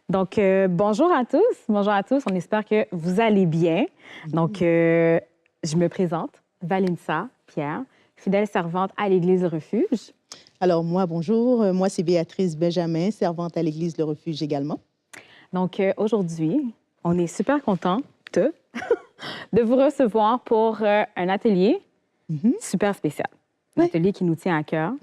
Donc, bonjour à tous. Bonjour à tous. On espère que vous allez bien. Donc, je me présente, Valença Pierre, fidèle servante à l'Église Le Refuge. Alors, moi, bonjour. Moi, c'est Béatrice Benjamin, servante à l'Église Le Refuge également. Donc, aujourd'hui, on est super contents de vous recevoir pour un atelier super spécial. Un atelier qui nous tient à cœur.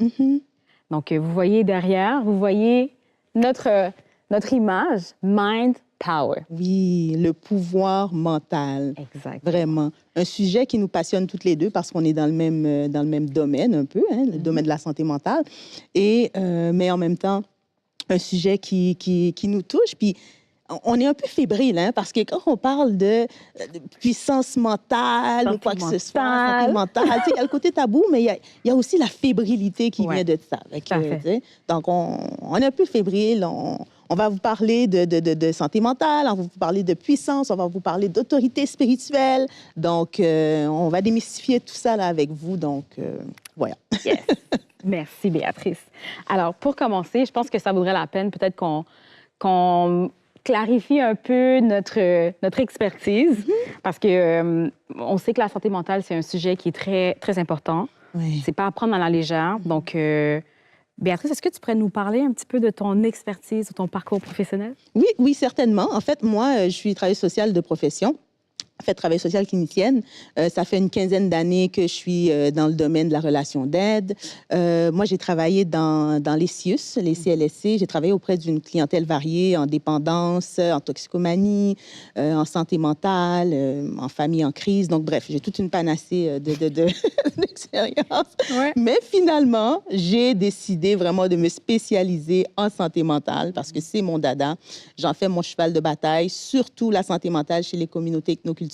Donc, vous voyez derrière, vous voyez notre image, Mind Power. Oui, le pouvoir mental. Exact. Vraiment. Un sujet qui nous passionne toutes les deux parce qu'on est dans le même domaine un peu, hein, le domaine de la santé mentale. Mais en même temps, un sujet qui nous touche. Puis, on est un peu fébrile, hein, parce que quand on parle de puissance mentale ou quoi que ce soit, santé mentale, il y a le côté tabou, mais il y a aussi la fébrilité qui vient de ça. Donc, on est un peu fébrile. On va vous parler de santé mentale, on va vous parler de puissance, on va vous parler d'autorité spirituelle. Donc, on va démystifier tout ça là, avec vous. Donc, voilà. Yes. Merci, Béatrice. Alors, pour commencer, je pense que ça vaudrait la peine peut-être qu'on clarifie un peu notre expertise, parce que on sait que la santé mentale, c'est un sujet qui est très, très important. Oui. C'est pas à prendre à la légère. Donc, Béatrice, est-ce que tu pourrais nous parler un petit peu de ton expertise, de ton parcours professionnel? Oui, certainement. En fait, moi, je suis travailleuse sociale de profession. En fait, travail social clinicienne. Ça fait une quinzaine d'années que je suis dans le domaine de la relation d'aide. Moi, j'ai travaillé dans les CIUS, les CLSC. J'ai travaillé auprès d'une clientèle variée en dépendance, en toxicomanie, en santé mentale, en famille en crise. Donc, bref, j'ai toute une panacée d'expériences. Ouais. Mais finalement, j'ai décidé vraiment de me spécialiser en santé mentale parce que c'est mon dada. J'en fais mon cheval de bataille, surtout la santé mentale chez les communautés ethnoculturelles.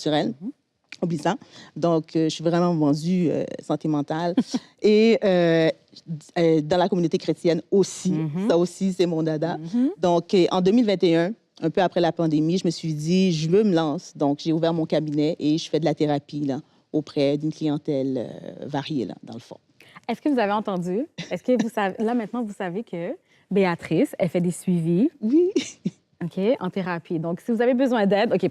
Oublie ça. Donc, je suis vraiment vendue santé mentale. Et dans la communauté chrétienne aussi. Ça aussi, c'est mon dada. Donc, en 2021, un peu après la pandémie, je me suis dit, je veux me lancer. Donc, j'ai ouvert mon cabinet et je fais de la thérapie là, auprès d'une clientèle variée, là, dans le fond. Est-ce que vous avez entendu? Est-ce que vous savez, là, maintenant, vous savez que Béatrice, elle fait des suivis. Oui. OK, en thérapie. Donc, si vous avez besoin d'aide, OK,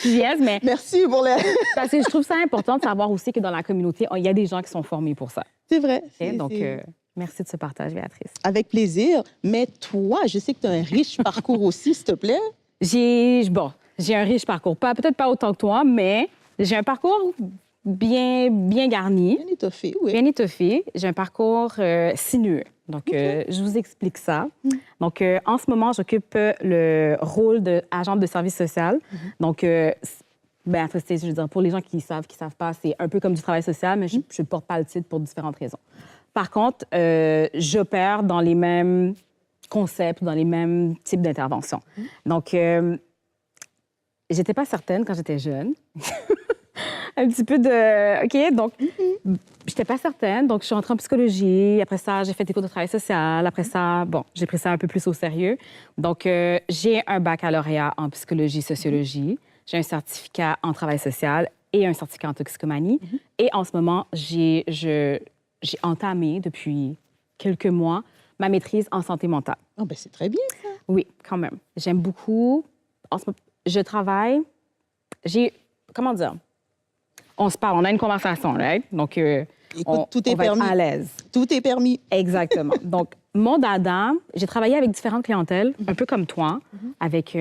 yes, mais... Merci pour l'aide. Parce que je trouve ça important de savoir aussi que dans la communauté, il y a des gens qui sont formés pour ça. C'est vrai. Okay? Donc, merci de ce partage, Béatrice. Avec plaisir. Mais toi, je sais que tu as un riche parcours aussi, s'il te plaît. J'ai un riche parcours. Peut-être pas autant que toi, mais j'ai un parcours bien garni. Bien étoffé, oui. Bien étoffé. J'ai un parcours sinueux. Donc, je vous explique ça. Donc, en ce moment, j'occupe le rôle d'agente de service social. Donc, Béatrice, je veux dire, pour les gens qui savent pas, c'est un peu comme du travail social, mais je ne porte pas le titre pour différentes raisons. Par contre, j'opère dans les mêmes concepts, dans les mêmes types d'interventions. Donc, j'étais pas certaine quand j'étais jeune. Un petit peu de... OK, donc, j'étais pas certaine. Donc, je suis entrée en psychologie. Après ça, j'ai fait des cours de travail social. Après ça, bon, j'ai pris ça un peu plus au sérieux. Donc, j'ai un baccalauréat en psychologie, sociologie. J'ai un certificat en travail social et un certificat en toxicomanie. Et en ce moment, j'ai entamé depuis quelques mois ma maîtrise en santé mentale. Oh, ben c'est très bien, ça. Oui, quand même. J'aime beaucoup. En ce moment, je travaille. Comment dire? On se parle, on a une conversation, right? Donc, écoute, tout est va permis. être à l'aise. Tout est permis. Exactement. Donc, mon dada, j'ai travaillé avec différentes clientèles, un peu comme toi, avec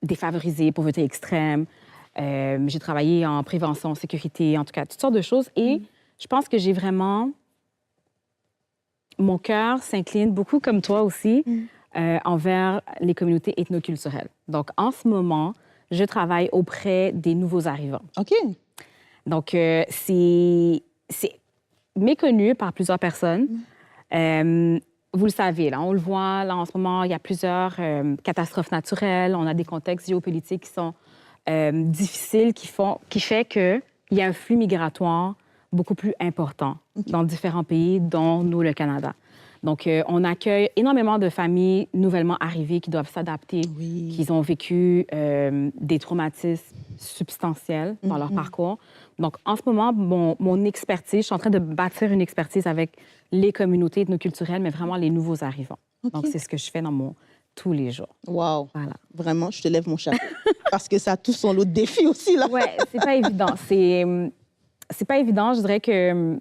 défavorisés, pauvreté extrême. J'ai travaillé en prévention, sécurité, en tout cas, toutes sortes de choses. Et je pense que j'ai vraiment... Mon cœur s'incline beaucoup, comme toi aussi, envers les communautés ethnoculturelles. Donc, en ce moment, je travaille auprès des nouveaux arrivants. OK. Donc, c'est méconnu par plusieurs personnes. Vous le savez, là, on le voit, là, en ce moment, il y a plusieurs catastrophes naturelles. On a des contextes géopolitiques qui sont difficiles, qui fait qu'il y a un flux migratoire beaucoup plus important dans différents pays, dont nous, le Canada. Donc, on accueille énormément de familles nouvellement arrivées qui doivent s'adapter, qui ont vécu des traumatismes substantiels dans leur parcours. Donc, en ce moment, mon expertise, je suis en train de bâtir une expertise avec les communautés ethnoculturelles, mais vraiment les nouveaux arrivants. Donc, c'est ce que je fais dans mon tous les jours. Wow. Voilà. Vraiment, je te lève mon chapeau. Parce que ça a tout son lot de défis aussi, là. Ouais, c'est pas évident. C'est pas évident. Je dirais que, tu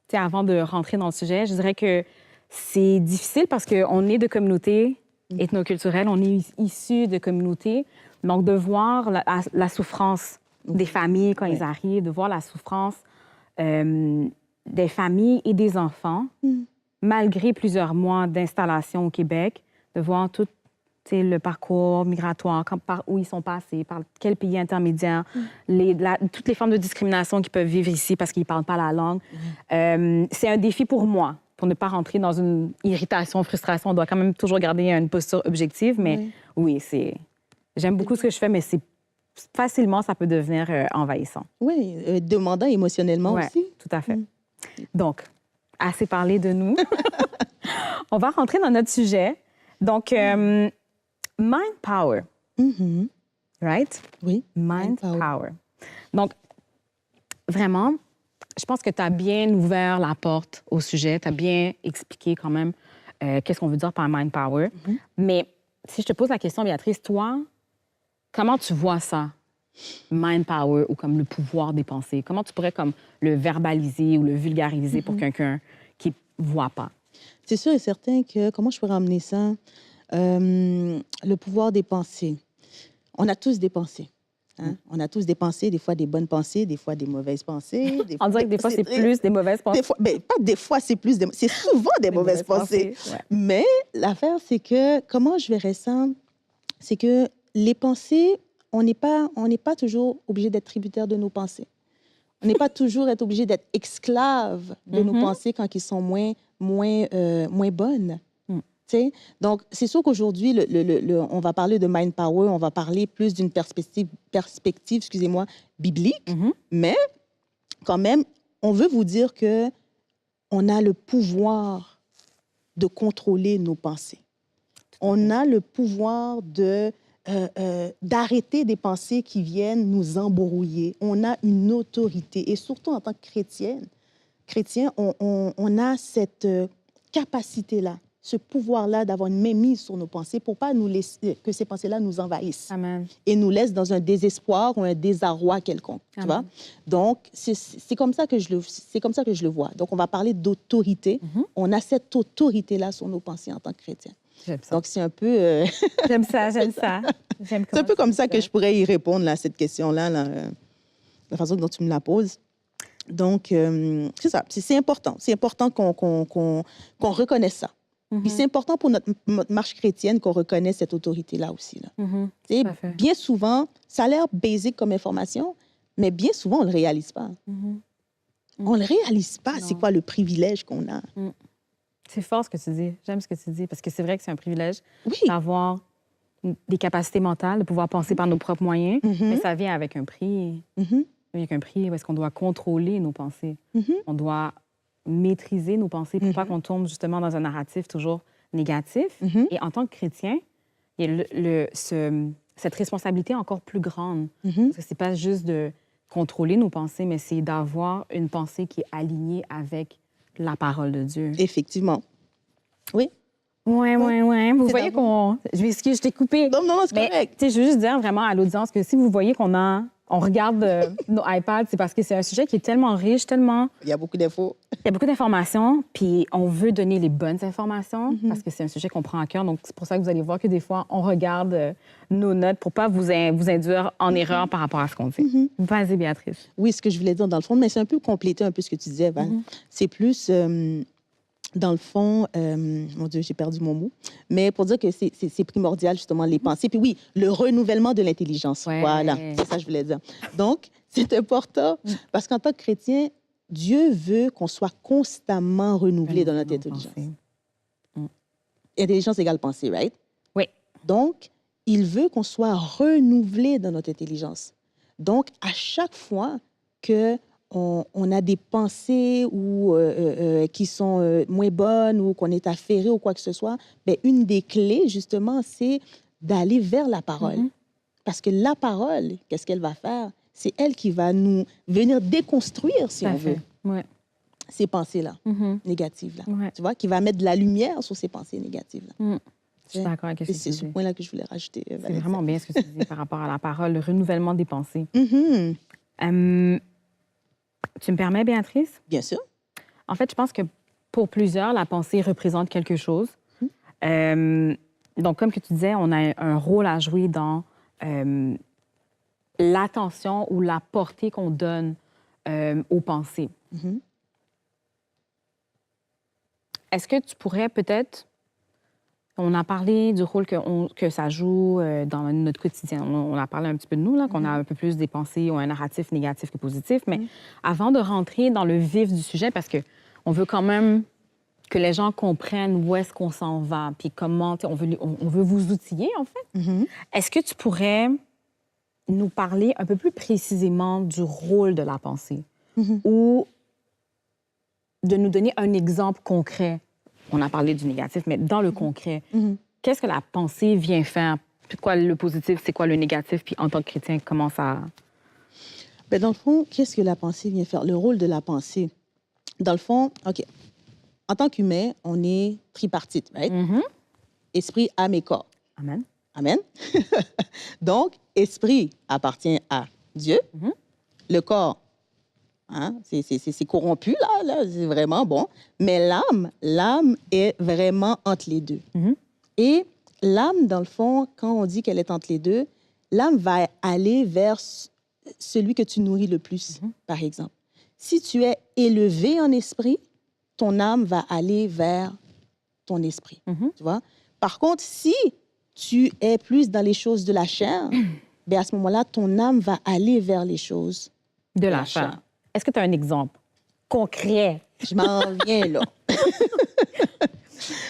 sais, avant de rentrer dans le sujet, je dirais que c'est difficile parce qu'on est de communautés ethnoculturelles, on est issus de communautés. Donc, de voir la souffrance des familles quand ils arrivent, de voir la souffrance des familles et des enfants, malgré plusieurs mois d'installation au Québec, de voir tout le parcours migratoire, par où ils sont passés, par quel pays intermédiaire, toutes les formes de discrimination qu'ils peuvent vivre ici parce qu'ils ne parlent pas la langue. C'est un défi pour moi, pour ne pas rentrer dans une irritation, frustration. On doit quand même toujours garder une posture objective, mais oui, j'aime beaucoup ce que je fais, mais facilement, ça peut devenir envahissant. Oui, demandant émotionnellement aussi. Tout à fait. Donc, assez parlé de nous. On va rentrer dans notre sujet. Donc, mind power. Right? Oui. Mind power. Donc, vraiment, je pense que tu as bien ouvert la porte au sujet. Tu as bien expliqué quand même qu'est-ce qu'on veut dire par mind power. Mais si je te pose la question, Béatrice, toi, comment tu vois ça? Mind power ou comme le pouvoir des pensées. Comment tu pourrais comme le verbaliser ou le vulgariser pour quelqu'un qui ne voit pas? C'est sûr et certain que, comment je pourrais amener ça? Le pouvoir des pensées. On a tous des pensées. Hein? On a tous des pensées, des fois des bonnes pensées, des fois des mauvaises pensées. On dirait que des fois, c'est plus des mauvaises pensées. Des fois, ben, pas des fois, c'est souvent des mauvaises pensées. Ouais. Mais l'affaire, c'est que, comment je verrais ça? C'est que les pensées, on n'est pas toujours obligé d'être tributaire de nos pensées. On n'est pas toujours obligé d'être esclave de nos pensées quand ils sont moins bonnes. Donc, c'est sûr qu'aujourd'hui, on va parler de mind power, on va parler plus d'une perspective excusez-moi, biblique, mais quand même, on veut vous dire que on a le pouvoir de contrôler nos pensées. On a le pouvoir d'arrêter des pensées qui viennent nous embrouiller. On a une autorité, et surtout en tant que chrétien, on a cette capacité-là, ce pouvoir-là d'avoir une mainmise sur nos pensées pour pas nous laisser que ces pensées-là nous envahissent. Amen. Et nous laissent dans un désespoir ou un désarroi quelconque. Tu vois? Donc, c'est comme ça que je le vois. Donc, on va parler d'autorité. On a cette autorité-là sur nos pensées en tant que chrétiens. Donc, c'est un peu... J'aime ça. C'est un peu comme ça que je pourrais y répondre là, à cette question-là, la façon dont tu me la poses. Donc, c'est ça. C'est important. C'est important qu'on reconnaisse ça. Puis c'est important pour notre marche chrétienne qu'on reconnaisse cette autorité-là aussi. Là. Bien souvent, ça a l'air basique comme information, mais bien souvent, on ne le réalise pas. On ne le réalise pas, c'est quoi le privilège qu'on a. C'est fort ce que tu dis. J'aime ce que tu dis, parce que c'est vrai que c'est un privilège d'avoir des capacités mentales, de pouvoir penser par nos propres moyens, mais ça vient avec un prix. Avec un prix parce qu'on doit contrôler nos pensées. On doit maîtriser nos pensées pour pas qu'on tombe justement dans un narratif toujours négatif. Et en tant que chrétien, il y a cette responsabilité encore plus grande. Parce que c'est pas juste de contrôler nos pensées, mais c'est d'avoir une pensée qui est alignée avec la parole de Dieu. Effectivement. Oui. Oui. Vous voyez qu'on... Je m'excuse, je t'ai coupé. Non, c'est correct. Je veux juste dire vraiment à l'audience que si vous voyez on regarde nos iPads, c'est parce que c'est un sujet qui est tellement riche, tellement... Il y a beaucoup d'infos. Il y a beaucoup d'informations, puis on veut donner les bonnes informations parce que c'est un sujet qu'on prend à cœur. Donc, c'est pour ça que vous allez voir que des fois, on regarde nos notes pour pas vous induire en erreur par rapport à ce qu'on dit. Vas-y, Béatrice. Oui, ce que je voulais dire dans le fond, mais c'est un peu compléter un peu ce que tu disais, Val. C'est plus... dans le fond, mon Dieu, j'ai perdu mon mot, mais pour dire que c'est primordial, justement, les pensées. Puis oui, le renouvellement de l'intelligence. Ouais. Voilà, c'est ça que je voulais dire. Donc, c'est important parce qu'en tant que chrétien, Dieu veut qu'on soit constamment renouvelé dans notre intelligence. Intelligence égale pensée, right? Oui. Donc, il veut qu'on soit renouvelé dans notre intelligence. Donc, à chaque fois que on a des pensées qui sont moins bonnes ou qu'on est affairé ou quoi que ce soit, bien, une des clés, justement, c'est d'aller vers la parole. Parce que la parole, qu'est-ce qu'elle va faire? C'est elle qui va nous venir déconstruire, si on veut, ces pensées-là, négatives-là. Tu vois, qui va mettre de la lumière sur ces pensées négatives-là. Je suis d'accord avec ce que tu C'est ce dis. point-là que je voulais rajouter. C'est Vanessa. vraiment bien ce que tu dis par rapport à la parole, le renouvellement des pensées. Mhm. Tu me permets, Béatrice? Bien sûr. En fait, je pense que pour plusieurs, la pensée représente quelque chose. Donc, comme que tu disais, on a un rôle à jouer dans l'attention ou la portée qu'on donne aux pensées. Mhm. Est-ce que tu pourrais peut-être... On a parlé du rôle que ça joue dans notre quotidien. On a parlé un petit peu de nous, là, qu'on a un peu plus des pensées ou un narratif négatif que positif. Mais avant de rentrer dans le vif du sujet, parce qu'on veut quand même que les gens comprennent où est-ce qu'on s'en va, puis comment, on veut vous outiller, en fait. Mhm. Est-ce que tu pourrais nous parler un peu plus précisément du rôle de la pensée ou de nous donner un exemple concret? On a parlé du négatif, mais dans le concret, qu'est-ce que la pensée vient faire? C'est quoi le positif, c'est quoi le négatif? Puis en tant que chrétien, comment ça... Ben, dans le fond, qu'est-ce que la pensée vient faire? Le rôle de la pensée. Dans le fond, OK. En tant qu'humain, on est tripartite, right? Esprit, âme et corps. Amen. Amen. Donc, esprit appartient à Dieu. Le corps, hein, c'est corrompu, là c'est vraiment bon. Mais l'âme est vraiment entre les deux. Et l'âme, dans le fond, quand on dit qu'elle est entre les deux, l'âme va aller vers celui que tu nourris le plus, par exemple. Si tu es élevé en esprit, ton âme va aller vers ton esprit, tu vois? Par contre, si tu es plus dans les choses de la chair, ben à ce moment-là, ton âme va aller vers les choses De la chair. Est-ce que tu as un exemple concret? Je m'en viens là.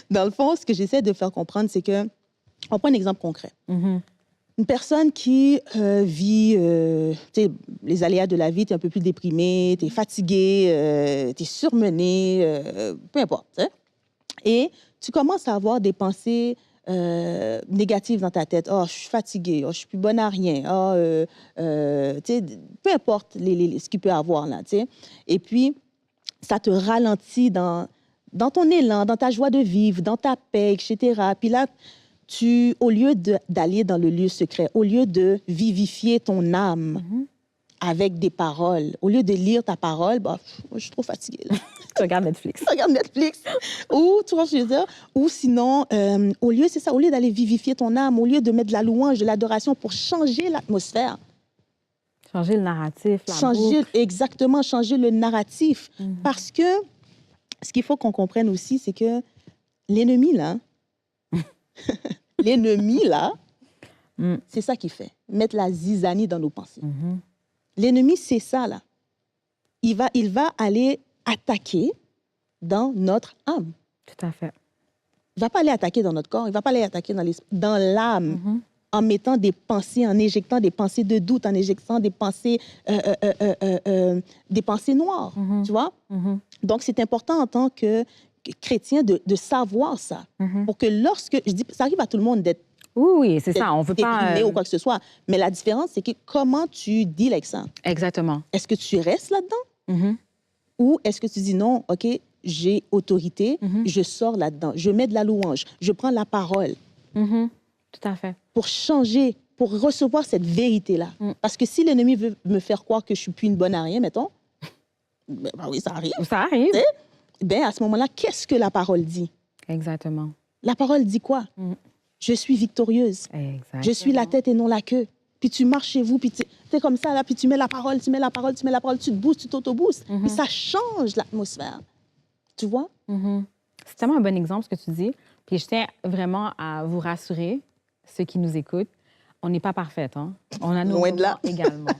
Dans le fond, ce que j'essaie de faire comprendre, c'est que, on prend un exemple concret. Une personne qui vit les aléas de la vie, tu es un peu plus déprimé, tu es fatigué, tu es surmené, peu importe. Hein? Et tu commences à avoir des pensées négatives dans ta tête. Oh, je suis fatiguée, oh, je suis plus bonne à rien, oh, peu importe ce qu'il peut avoir là. T'sais. Et puis, ça te ralentit dans ton élan, dans ta joie de vivre, dans ta paix, etc. Puis là, au lieu d'aller dans le lieu secret, au lieu de vivifier ton âme avec des paroles, au lieu de lire ta parole, bah, moi, je suis trop fatiguée. Là. Tu regardes Netflix. Regarde Netflix. Ou, tu vois ce que je veux dire? Ou sinon, au lieu d'aller vivifier ton âme, au lieu de mettre de la louange, de l'adoration pour changer l'atmosphère. Changer le narratif, la boucle. Exactement, changer le narratif. Parce que ce qu'il faut qu'on comprenne aussi, c'est que l'ennemi, là, c'est ça qu'il fait. Mettre la zizanie dans nos pensées. L'ennemi, c'est ça, là. Il va aller attaquer dans notre âme. Tout à fait. Il ne va pas aller attaquer dans notre corps, il ne va pas aller attaquer dans l'âme, en mettant des pensées, en éjectant des pensées de doute, en éjectant des pensées noires, tu vois? Donc, c'est important en tant que chrétien de savoir ça, pour que je dis, ça arrive à tout le monde d'être oui, c'est ça. On veut déprimé pas... ou quoi que ce soit. Mais la différence, c'est que comment tu deals avec ça? Exactement. Est-ce que tu restes là-dedans? Ou est-ce que tu dis non, OK, j'ai autorité, je sors là-dedans, je mets de la louange, je prends la parole. Tout à fait. Pour changer, pour recevoir cette vérité-là. Parce que si l'ennemi veut me faire croire que je suis plus une bonne à rien, mettons, ben oui, ça arrive. Ça arrive. Ben à ce moment-là, qu'est-ce que la parole dit? Exactement. La parole dit quoi? Je suis victorieuse. Exactement. Je suis la tête et non la queue. Puis tu marches chez vous, puis tu es comme ça, là, puis tu mets la parole, tu te boostes, tu t'auto-boostes. Puis ça change l'atmosphère. Tu vois? C'est tellement un bon exemple, ce que tu dis. Puis je tiens vraiment à vous rassurer, ceux qui nous écoutent, on n'est pas parfaite. Hein? On a nos Loin de là. moments également.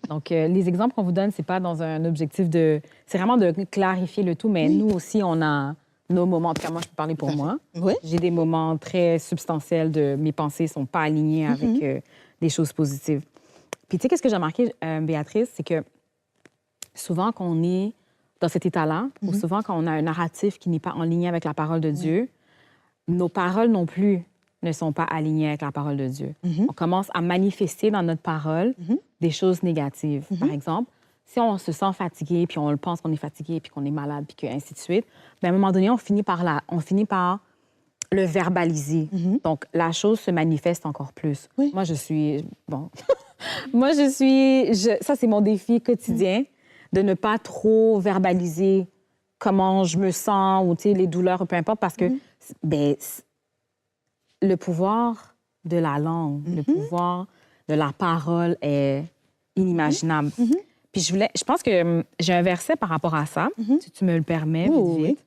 Donc, les exemples qu'on vous donne, c'est pas dans un objectif de... C'est vraiment de clarifier le tout, mais nous aussi, on a nos moments. En tout cas, moi, je peux parler pour moi. Oui. J'ai des moments très substantiels de mes pensées ne sont pas alignées avec des choses positives. Puis, tu sais, qu'est-ce que j'ai remarqué, Béatrice, c'est que souvent, quand on est dans cet état-là, ou souvent, quand on a un narratif qui n'est pas en ligne avec la parole de Dieu, nos paroles non plus ne sont pas alignées avec la parole de Dieu. On commence à manifester dans notre parole des choses négatives. Par exemple, si on se sent fatigué, puis on le pense qu'on est fatigué, puis qu'on est malade, puis ainsi de suite, bien, à un moment donné, on finit par le verbaliser. Donc, la chose se manifeste encore plus. Oui. Moi, je suis... Bon. Ça, c'est mon défi quotidien, de ne pas trop verbaliser comment je me sens ou, tu sais, les douleurs, peu importe, parce que, le pouvoir de la langue, le pouvoir de la parole est inimaginable. Puis je pense que j'ai un verset par rapport à ça, si tu me le permets, vite.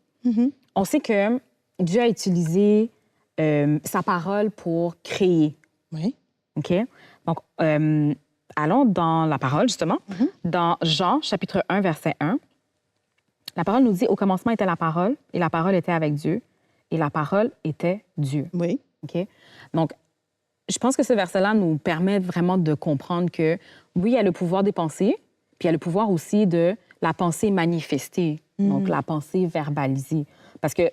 On sait que Dieu a utilisé sa parole pour créer. Oui. OK? Donc, allons dans la parole, justement. Dans Jean, chapitre 1, verset 1, la parole nous dit, au commencement était la parole, et la parole était avec Dieu, et la parole était Dieu. Oui. OK? Donc, je pense que ce verset-là nous permet vraiment de comprendre que, oui, il y a le pouvoir des pensées, puis il y a le pouvoir aussi de la pensée manifestée, donc la pensée verbalisée. Parce que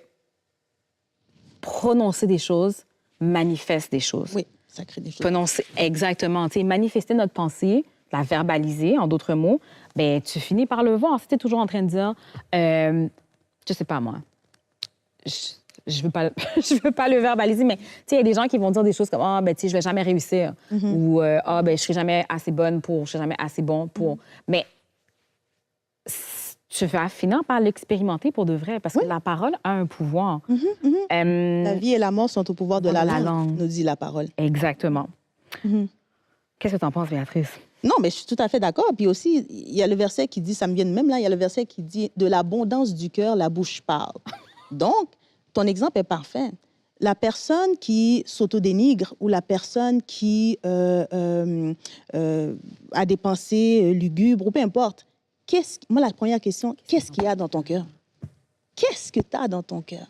prononcer des choses manifeste des choses. Oui, ça crée des choses. Prononcer, exactement. Tu sais, manifester notre pensée, la verbaliser, en d'autres mots, bien, tu finis par le voir. Si tu es toujours en train de dire, je sais pas moi, je veux pas, je veux pas le verbaliser, mais tu sais, il y a des gens qui vont dire des choses comme, ah, ben, tu sais, je vais jamais réussir, ou, ah, ben, je serai jamais assez bonne pour, je serai jamais assez bon pour. Mais tu vas finir par l'expérimenter pour de vrai, parce que la parole a un pouvoir. La vie et la mort sont au pouvoir de la langue, nous dit la parole. Exactement. Qu'est-ce que tu en penses, Béatrice? Non, mais je suis tout à fait d'accord. Puis aussi, il y a le verset qui dit, ça me vient de même là, il y a le verset qui dit, de l'abondance du cœur, la bouche parle. Donc, ton exemple est parfait. La personne qui s'autodénigre ou la personne qui a des pensées lugubres ou peu importe, moi, la première question, qu'est-ce qu'il y a dans ton cœur? Qu'est-ce que tu as dans ton cœur?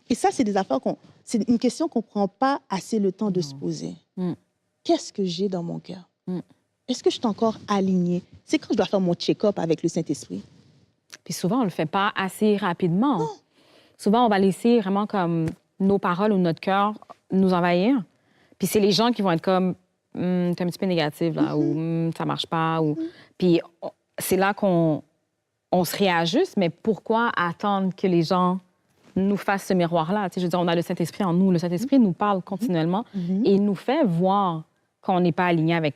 Et ça, c'est des affaires c'est une question qu'on ne prend pas assez le temps de se poser. Qu'est-ce que j'ai dans mon cœur? Est-ce que je suis encore alignée? C'est quand je dois faire mon check-up avec le Saint-Esprit. Puis souvent, on ne le fait pas assez rapidement. Non. Souvent, on va laisser vraiment comme nos paroles ou notre cœur nous envahir. Puis c'est les gens qui vont être comme, t'es un petit peu négative, là, ou ça marche pas. Ou... Puis c'est là qu'on se réajuste, mais pourquoi attendre que les gens nous fassent ce miroir-là? Tu sais, je veux dire, on a le Saint-Esprit en nous. Le Saint-Esprit nous parle continuellement et il nous fait voir qu'on n'est pas aligné avec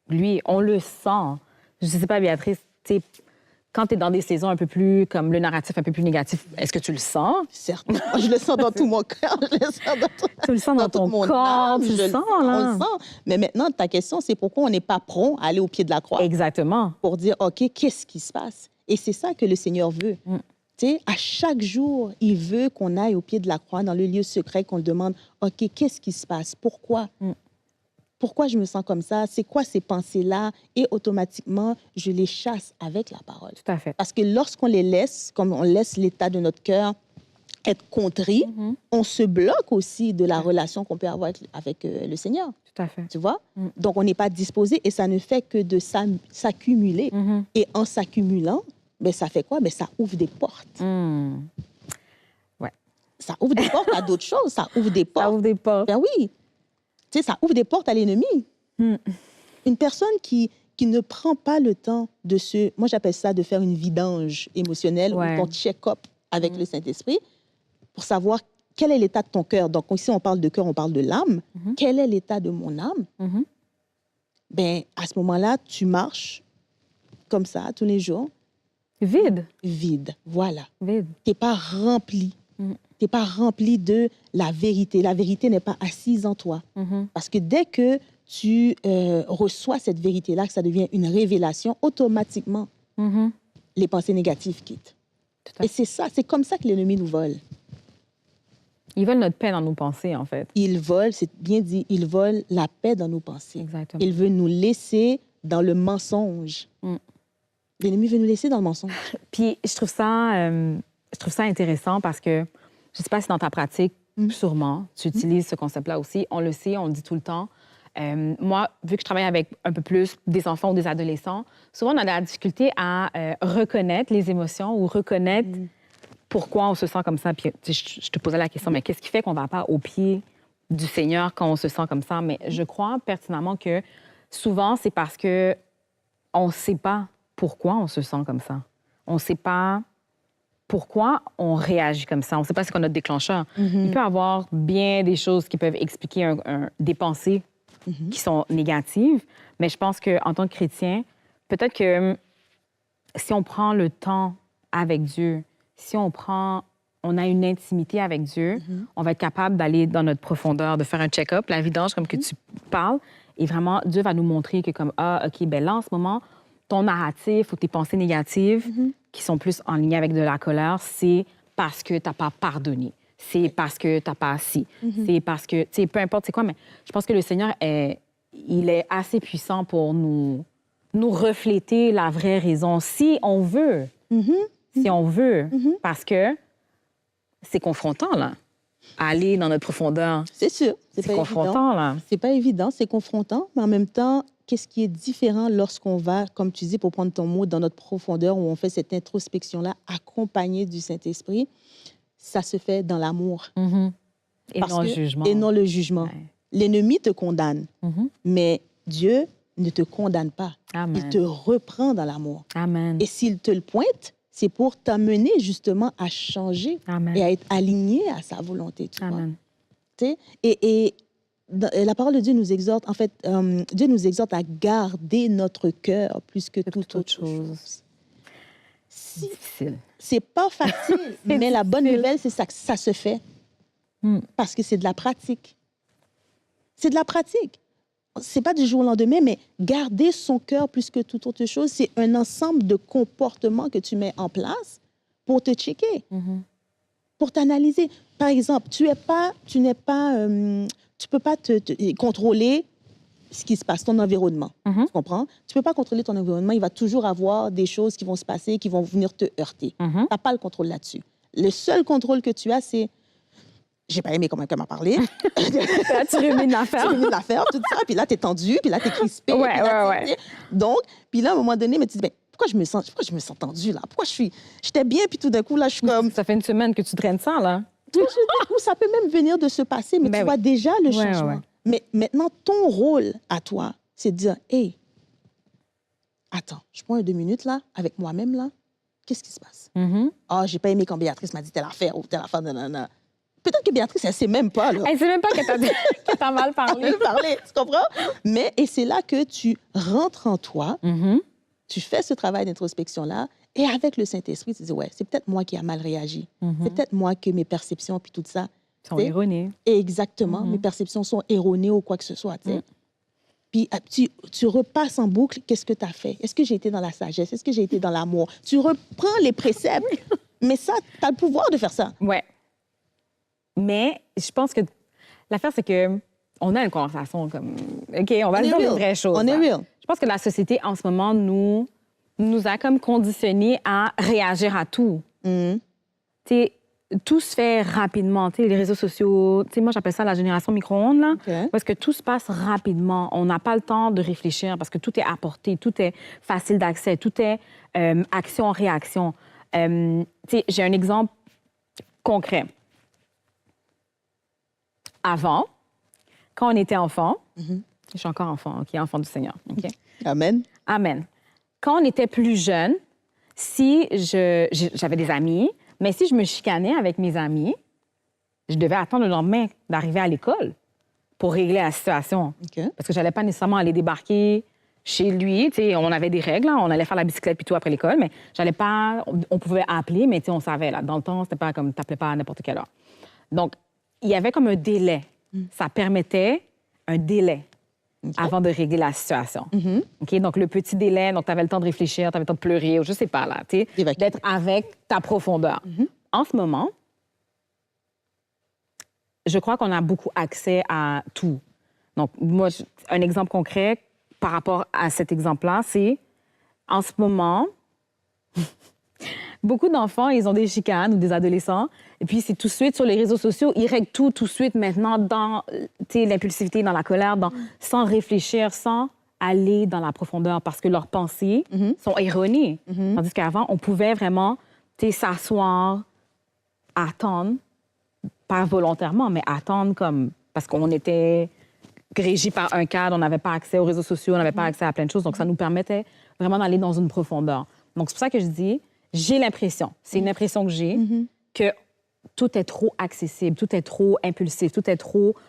lui. On le sent. Je sais pas, Béatrice, tu sais, quand tu es dans des saisons un peu plus, comme le narratif un peu plus négatif, est-ce que tu le sens? Certes. Moi, je le sens dans tout mon cœur. Je le sens tu le sens dans ton corps, âme, tu le sens, là. On le sent. Mais maintenant, ta question, c'est pourquoi on n'est pas prompt à aller au pied de la croix. Exactement. Pour dire, OK, qu'est-ce qui se passe? Et c'est ça que le Seigneur veut. Tu sais, à chaque jour, il veut qu'on aille au pied de la croix, dans le lieu secret, qu'on le demande, OK, qu'est-ce qui se passe? Pourquoi? Pourquoi je me sens comme ça? C'est quoi ces pensées-là? Et automatiquement, je les chasse avec la parole. Tout à fait. Parce que lorsqu'on les laisse, comme on laisse l'état de notre cœur être contrit, on se bloque aussi de la relation qu'on peut avoir avec le Seigneur. Tout à fait. Tu vois? Donc, on n'est pas disposé et ça ne fait que de s'accumuler. Et en s'accumulant, ben, ça fait quoi? Ben, ça ouvre des portes. Ouais. Ça ouvre des portes à d'autres choses. Ça ouvre des portes. Ça ouvre des portes. Ben oui. Tu sais, ça ouvre des portes à l'ennemi. Une personne qui ne prend pas le temps de moi, j'appelle ça de faire une vidange émotionnelle ou ton check-up avec le Saint-Esprit pour savoir quel est l'état de ton cœur. Donc, ici, on parle de cœur, on parle de l'âme. Quel est l'état de mon âme? Ben, à ce moment-là, tu marches comme ça, tous les jours. Vide. Vide, voilà. Vide. Tu n'es pas rempli. Tu n'es pas rempli de la vérité. La vérité n'est pas assise en toi. Parce que dès que tu reçois cette vérité-là, que ça devient une révélation, automatiquement, les pensées négatives quittent. Et c'est ça, c'est comme ça que l'ennemi nous vole. Ils veulent notre paix dans nos pensées, en fait. Il vole, c'est bien dit, il vole la paix dans nos pensées. Exactement. Il veut nous laisser dans le mensonge. L'ennemi veut nous laisser dans le mensonge. Puis je trouve ça intéressant parce que, je ne sais pas si dans ta pratique, sûrement, tu utilises ce concept-là aussi. On le sait, on le dit tout le temps. Moi, vu que je travaille avec un peu plus des enfants ou des adolescents, souvent on a la difficulté à reconnaître les émotions ou reconnaître pourquoi on se sent comme ça. Puis je te posais la question, mais qu'est-ce qui fait qu'on ne va pas au pied du Seigneur quand on se sent comme ça? Mais je crois pertinemment que souvent, c'est parce qu'on ne sait pas pourquoi on se sent comme ça. On ne sait pas pourquoi on réagit comme ça. On ne sait pas c'est quoi notre déclencheur. Il peut y avoir bien des choses qui peuvent expliquer des pensées qui sont négatives, mais je pense qu'en tant que chrétien, peut-être que si on prend le temps avec Dieu, si on a une intimité avec Dieu, on va être capable d'aller dans notre profondeur, de faire un check-up, la vidange, comme que tu parles, et vraiment, Dieu va nous montrer que comme, OK, ben là, en ce moment, ton narratif ou tes pensées négatives qui sont plus en lien avec de la colère, c'est parce que tu n'as pas pardonné. C'est parce que tu n'as pas assis. C'est parce que, tu sais, peu importe c'est quoi, mais je pense que le Seigneur, il est assez puissant pour nous refléter la vraie raison, si on veut. Si on veut. Parce que c'est confrontant, là. Aller dans notre profondeur. C'est sûr. C'est confrontant, là. C'est pas évident, c'est confrontant, mais en même temps, qu'est-ce qui est différent lorsqu'on va, comme tu dis, pour prendre ton mot, dans notre profondeur, où on fait cette introspection-là, accompagnée du Saint-Esprit, ça se fait dans l'amour. Et non le jugement. Et non le jugement. Ouais. L'ennemi te condamne, mais Dieu ne te condamne pas. Amen. Il te reprend dans l'amour. Amen. Et s'il te le pointe, c'est pour t'amener justement à changer Amen. et à être aligné à sa volonté. Tu vois? Amen. Tu sais? Et la parole de Dieu nous exhorte, en fait, Dieu nous exhorte à garder notre cœur plus que toute autre chose. C'est difficile. C'est pas facile, mais la bonne nouvelle, c'est que ça se fait. Parce que c'est de la pratique. C'est de la pratique. C'est pas du jour au lendemain, mais garder son cœur plus que toute autre chose, c'est un ensemble de comportements que tu mets en place pour te checker, pour t'analyser. Par exemple, tu peux pas te contrôler ce qui se passe, ton environnement. Tu comprends? Tu peux pas contrôler ton environnement. Il va toujours avoir des choses qui vont se passer, qui vont venir te heurter. Tu n'as pas le contrôle là-dessus. Le seul contrôle que tu as, c'est j'ai pas aimé comment elle m'a parlé. Là, tu rumines l'affaire. Tu rumines l'affaire, tout ça. Puis là, tu es tendu, puis là, tu es crispé. Ouais. Donc, puis là, à un moment donné, tu te dis, ben, pourquoi je me sens tendue, là? Pourquoi j'étais bien, puis tout d'un coup, là, je suis comme... Ça fait une semaine que tu traînes ça, là. Ou ça peut même venir de se passer, mais tu vois déjà le changement. Ouais. Mais maintenant, ton rôle à toi, c'est de dire, hey, attends, je prends 2 minutes, là, avec moi-même, là. Qu'est-ce qui se passe? J'ai pas aimé quand Béatrice m'a dit telle affaire ou telle affaire, nanana. Peut-être que Béatrice, elle ne sait même pas. Là. Elle ne sait même pas que t'as mal parlé. Tu comprends? Et c'est là que tu rentres en toi, tu fais ce travail d'introspection-là, et avec le Saint-Esprit, tu dis, ouais, c'est peut-être moi qui ai mal réagi. C'est peut-être moi que mes perceptions, puis tout ça... sont erronées. Exactement. Mes perceptions sont erronées ou quoi que ce soit. Puis tu repasses en boucle, qu'est-ce que tu as fait? Est-ce que j'ai été dans la sagesse? Est-ce que j'ai été dans l'amour? Tu reprends les préceptes, mais ça, tu as le pouvoir de faire ça. Ouais. Mais je pense que l'affaire, c'est que on a une conversation comme... OK, on va dire les vraies choses. On est real. Je pense que la société, en ce moment, nous a comme conditionnés à réagir à tout. Tu sais, tout se fait rapidement. Tu sais, les réseaux sociaux, tu sais, moi, j'appelle ça la génération micro-ondes, là. Okay. Parce que tout se passe rapidement. On n'a pas le temps de réfléchir parce que tout est apporté, tout est facile d'accès, tout est action-réaction. Tu sais, j'ai un exemple concret. Avant, quand on était enfant, je suis encore enfant, OK, enfant du Seigneur, OK? Amen. Amen. Quand on était plus jeune, si j'avais des amis, mais si je me chicanais avec mes amis, je devais attendre le lendemain d'arriver à l'école pour régler la situation. Okay. Parce que je n'allais pas nécessairement aller débarquer chez lui. Tu sais, on avait des règles, hein, on allait faire la bicyclette puis tout après l'école, mais j'allais pas... On pouvait appeler, mais tu sais, on savait, là, dans le temps, c'était pas comme t'appelais pas à n'importe quelle heure. Donc, il y avait comme un délai. Ça permettait un délai avant de régler la situation. OK? Donc, le petit délai, donc tu avais le temps de réfléchir, tu avais le temps de pleurer, ou je sais pas, là, tu sais, d'être avec ta profondeur. En ce moment, je crois qu'on a beaucoup accès à tout. Donc, moi, un exemple concret par rapport à cet exemple-là, c'est, en ce moment... Beaucoup d'enfants, ils ont des chicanes ou des adolescents, et puis c'est tout de suite sur les réseaux sociaux, ils règlent tout de suite maintenant dans l'impulsivité, dans la colère, sans réfléchir, sans aller dans la profondeur, parce que leurs pensées sont erronées. Tandis qu'avant, on pouvait vraiment s'asseoir, attendre, pas volontairement, mais attendre comme... Parce qu'on était régi par un cadre, on n'avait pas accès aux réseaux sociaux, on n'avait pas accès à plein de choses, donc ça nous permettait vraiment d'aller dans une profondeur. Donc c'est pour ça que je dis... j'ai l'impression, c'est une impression que j'ai, que tout est trop accessible, tout est trop impulsif,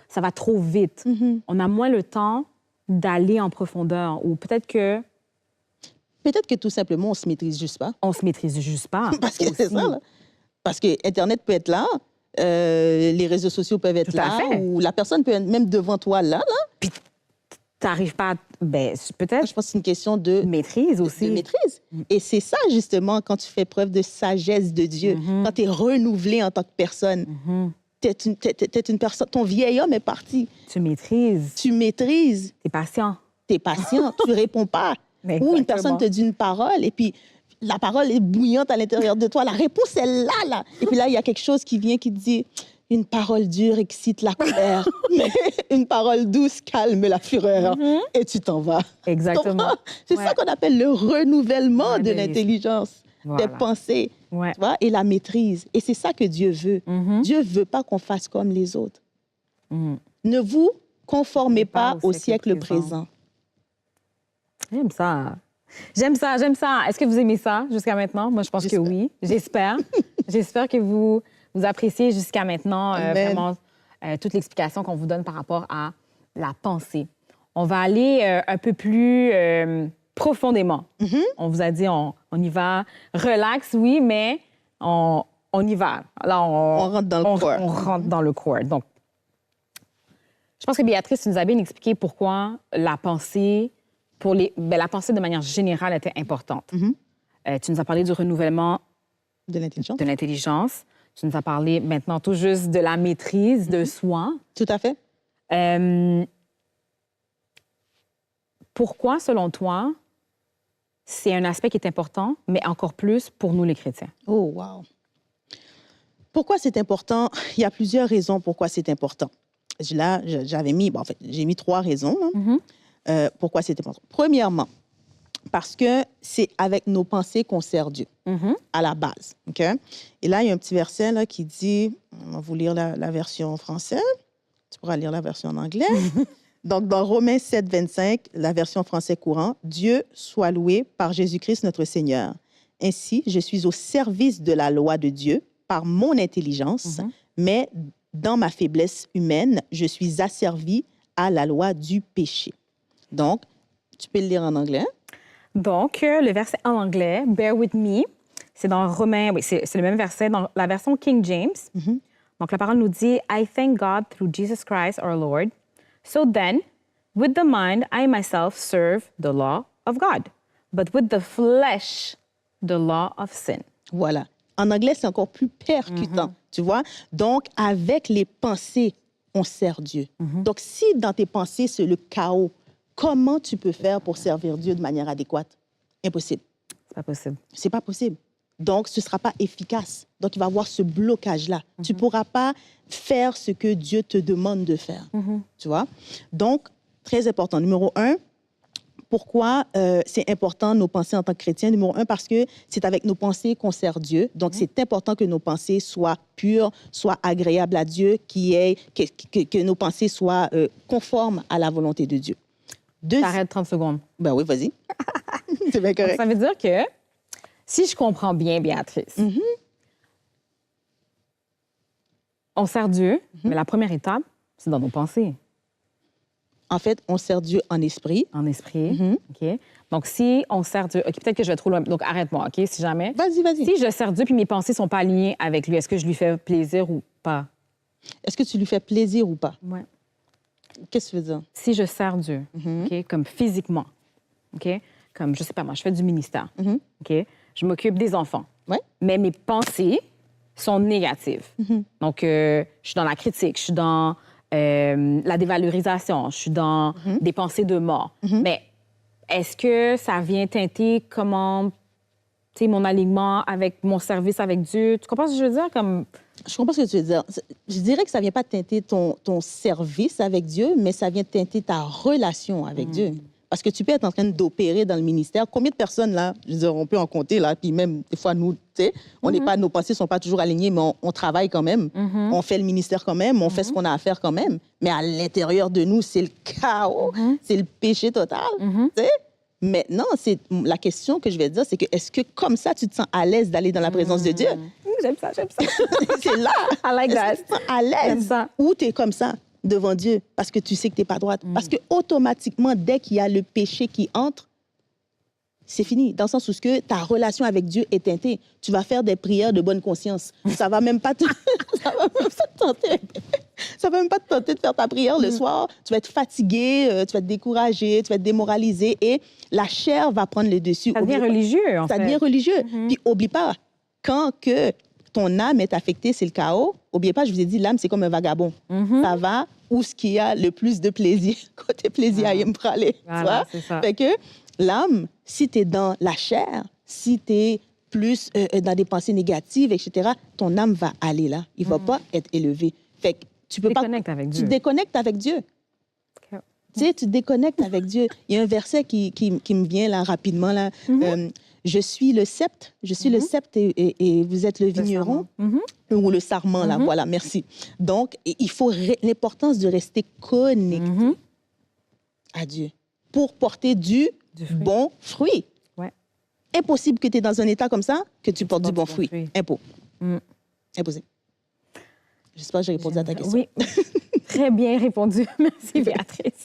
ça va trop vite. On a moins le temps d'aller en profondeur. Ou peut-être que tout simplement, on se maîtrise juste pas. on se maîtrise juste pas. Parce que aussi. c'est ça, là. Parce que Internet peut être là, les réseaux sociaux peuvent être Tout à là, fait. ou la personne peut être même devant toi là. Puis t'arrives pas à... Ben, Je peut-être pense que c'est une question de maîtrise aussi. maîtrise. Et c'est ça, justement, quand tu fais preuve de sagesse de Dieu, quand tu es renouvelé en tant que personne. T'es une personne, ton vieil homme est parti. Tu maîtrises. Tu maîtrises, T'es patient. tu es patient, tu réponds pas. Exactement. Ou une personne te dit une parole et puis la parole est bouillante à l'intérieur de toi. La réponse est là, là. Et puis là, il y a quelque chose qui vient qui te dit une parole dure excite la colère, mais une parole douce calme la fureur. Et tu t'en vas. Exactement. C'est Ouais. ça qu'on appelle le renouvellement Ouais, de l'intelligence, Voilà. des pensées, Ouais. tu vois, et la maîtrise. Et c'est ça que Dieu veut. Dieu veut pas qu'on fasse comme les autres. Ne vous conformez pas au siècle présent. J'aime ça. J'aime ça, j'aime ça. Est-ce que vous aimez ça jusqu'à maintenant? Moi, je pense que J'espère. oui. J'espère. J'espère que vous appréciez jusqu'à maintenant Amen. vraiment toute l'explication qu'on vous donne par rapport à la pensée. On va aller un peu plus profondément. On vous a dit, on y va. Relax, oui, mais on y va. Là, On rentre dans le corps. On rentre dans le corps. Donc, je pense que Béatrice, tu nous as bien expliqué pourquoi la pensée, la pensée de manière générale était importante. Tu nous as parlé du renouvellement De l'intelligence. de l'intelligence. Tu nous as parlé maintenant tout juste de la maîtrise de soi. Tout à fait. Pourquoi, selon toi, c'est un aspect qui est important, mais encore plus pour nous, les chrétiens? Oh, wow. Pourquoi c'est important? Il y a plusieurs raisons pourquoi c'est important. Là, j'avais mis, en fait, j'ai mis 3 raisons là, pourquoi c'est important. Premièrement, parce que c'est avec nos pensées qu'on sert Dieu, à la base. OK? Et là, il y a un petit verset là, qui dit, on va vous lire la version française, tu pourras lire la version en anglais. Donc, dans Romains 7, 25, la version français courant, « Dieu soit loué par Jésus-Christ notre Seigneur. Ainsi, je suis au service de la loi de Dieu par mon intelligence, mais dans ma faiblesse humaine, je suis asservi à la loi du péché. » Donc, tu peux le lire en anglais. Donc, le verset en anglais, « Bear with me », c'est dans Romains, oui, c'est le même verset, dans la version King James. Donc, la parole nous dit, « I thank God through Jesus Christ our Lord. So then, with the mind, I myself serve the law of God, but with the flesh, the law of sin. » Voilà. En anglais, c'est encore plus percutant, tu vois. Donc, avec les pensées, on sert Dieu. Donc, si dans tes pensées, c'est le chaos, comment tu peux faire pour servir Dieu de manière adéquate? Impossible. C'est pas possible. C'est pas possible. Donc, ce ne sera pas efficace. Donc, il va y avoir ce blocage-là. Tu ne pourras pas faire ce que Dieu te demande de faire. Tu vois? Donc, très important. Numéro 1, pourquoi c'est important nos pensées en tant que chrétiens? Numéro 1, parce que c'est avec nos pensées qu'on sert Dieu. Donc, c'est important que nos pensées soient pures, soient agréables à Dieu, que nos pensées soient conformes à la volonté de Dieu. T'arrêtes 30 secondes. Ben oui, vas-y. C'est bien correct. Ça veut dire que, si je comprends bien, Béatrice, on sert Dieu, mais la première étape, c'est dans nos pensées. En fait, on sert Dieu en esprit. En esprit. OK. Donc, si on sert Dieu... OK, peut-être que je vais trop loin. Donc, arrête-moi, OK, si jamais. Vas-y, vas-y. Si je sers Dieu puis mes pensées ne sont pas alignées avec lui, est-ce que je lui fais plaisir ou pas? Est-ce que tu lui fais plaisir ou pas? Ouais. Qu'est-ce que tu veux dire? Si je sers Dieu, OK, comme physiquement, OK, comme, je sais pas moi, je fais du ministère, OK, je m'occupe des enfants, Ouais. mais mes pensées sont négatives. Donc, je suis dans la critique, je suis dans la dévalorisation, je suis dans des pensées de mort. Mais est-ce que ça vient teinter comment, tu sais, mon alignement avec mon service avec Dieu? Tu comprends ce que je veux dire? Comme... Je comprends ce que tu veux dire. Je dirais que ça ne vient pas teinter ton service avec Dieu, mais ça vient teinter ta relation avec Dieu. Parce que tu peux être en train d'opérer dans le ministère. Combien de personnes, là, je veux dire, on peut en compter, là, puis même, des fois, nous, tu sais, on n'est pas, nos pensées ne sont pas toujours alignées, mais on travaille quand même. On fait le ministère quand même, on fait ce qu'on a à faire quand même. Mais à l'intérieur de nous, c'est le chaos, c'est le péché total, tu sais. Maintenant, c'est la question que je vais dire, c'est que est-ce que comme ça, tu te sens à l'aise d'aller dans la présence de Dieu? J'aime ça. C'est là. I like that. Est-ce que tu te sens à J'aime l'aise ça. ou tu es comme ça devant Dieu parce que tu sais que tu n'es pas droite? Parce que automatiquement, dès qu'il y a le péché qui entre, c'est fini. Dans le sens où ta relation avec Dieu est teintée. Tu vas faire des prières de bonne conscience. Ça va même pas te... ça va même pas te tenter. Ça va même pas te tenter de faire ta prière le soir. Tu vas être fatigué, tu vas être découragé, tu vas être démoralisé et la chair va prendre le dessus. Ça devient religieux, en fait. Ça devient religieux. Puis, oublie pas, quand que ton âme est affectée, c'est le chaos. Oubliez pas, je vous ai dit, l'âme, c'est comme un vagabond. Ça va où ce qui a le plus de plaisir. Côté plaisir, il aime aller. Voilà, c'est ça. Fait que l'âme, si tu es dans la chair, si tu es plus dans des pensées négatives, etc., ton âme va aller là. Il va pas être élevé. Fait que tu peux pas... Avec Dieu. Tu te déconnectes avec Dieu. OK. Tu sais, tu te déconnectes avec Dieu. Il y a un verset qui me vient là rapidement. Là. Je suis le sceptre. Je suis le sceptre et vous êtes le vigneron. Ou le sarment, là. Voilà, merci. Donc, il faut l'importance de rester connecté à Dieu pour porter du fruit. bon fruit. Ouais. Impossible que tu es dans un état comme ça, que tu portes du bon fruit. Impossible. J'espère que j'ai répondu à ta question. Oui, très bien répondu. Merci, Béatrice.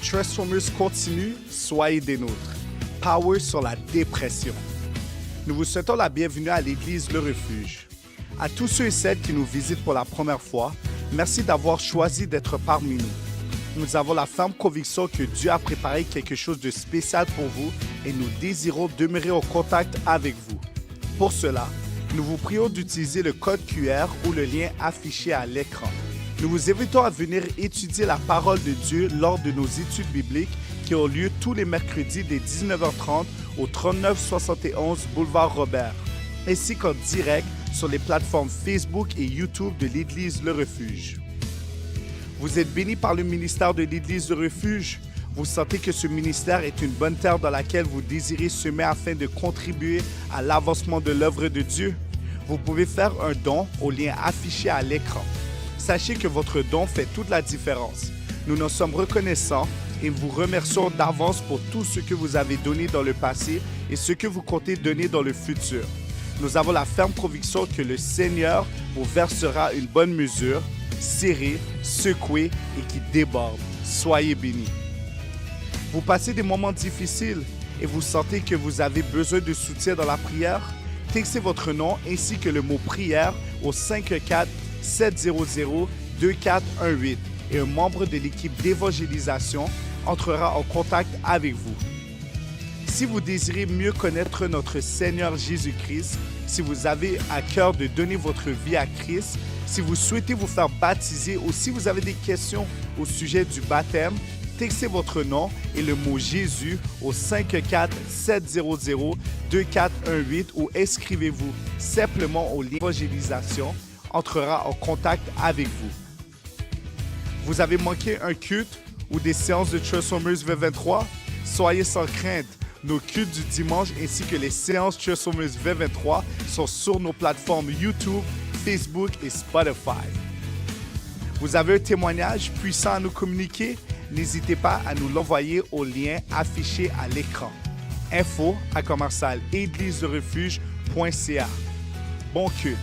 Transformers continue, soyez des nôtres. Power sur la dépression. Nous vous souhaitons la bienvenue à l'Église Le Refuge. À tous ceux et celles qui nous visitent pour la première fois, merci d'avoir choisi d'être parmi nous. Nous avons la ferme conviction que Dieu a préparé quelque chose de spécial pour vous et nous désirons demeurer en contact avec vous. Pour cela, nous vous prions d'utiliser le code QR ou le lien affiché à l'écran. Nous vous invitons à venir étudier la parole de Dieu lors de nos études bibliques qui ont lieu tous les mercredis dès 19h30 au 3971 Boulevard Robert, ainsi qu'en direct sur les plateformes Facebook et YouTube de l'Église Le Refuge. Vous êtes bénis par le ministère de l'Église Le Refuge. Vous sentez que ce ministère est une bonne terre dans laquelle vous désirez semer afin de contribuer à l'avancement de l'œuvre de Dieu. Vous pouvez faire un don au lien affiché à l'écran. Sachez que votre don fait toute la différence. Nous nous sommes reconnaissants et vous remercions d'avance pour tout ce que vous avez donné dans le passé et ce que vous comptez donner dans le futur. Nous avons la ferme conviction que le Seigneur vous versera une bonne mesure, serrée, secouée et qui déborde. Soyez bénis. Vous passez des moments difficiles et vous sentez que vous avez besoin de soutien dans la prière? Textez votre nom ainsi que le mot prière au 514-700-2418 et un membre de l'équipe d'évangélisation entrera en contact avec vous. Si vous désirez mieux connaître notre Seigneur Jésus-Christ, si vous avez à cœur de donner votre vie à Christ, si vous souhaitez vous faire baptiser ou si vous avez des questions au sujet du baptême, textez votre nom et le mot Jésus au 514-700-2418 ou inscrivez-vous simplement au lien d'évangélisation entrera en contact avec vous. Vous avez manqué un culte ou des séances de Transformers 2023? Soyez sans crainte. Nos cultes du dimanche ainsi que les séances Transformers 2023 sont sur nos plateformes YouTube, Facebook et Spotify. Vous avez un témoignage puissant à nous communiquer? N'hésitez pas à nous l'envoyer au lien affiché à l'écran. info@égliserefuge.ca. Bon culte.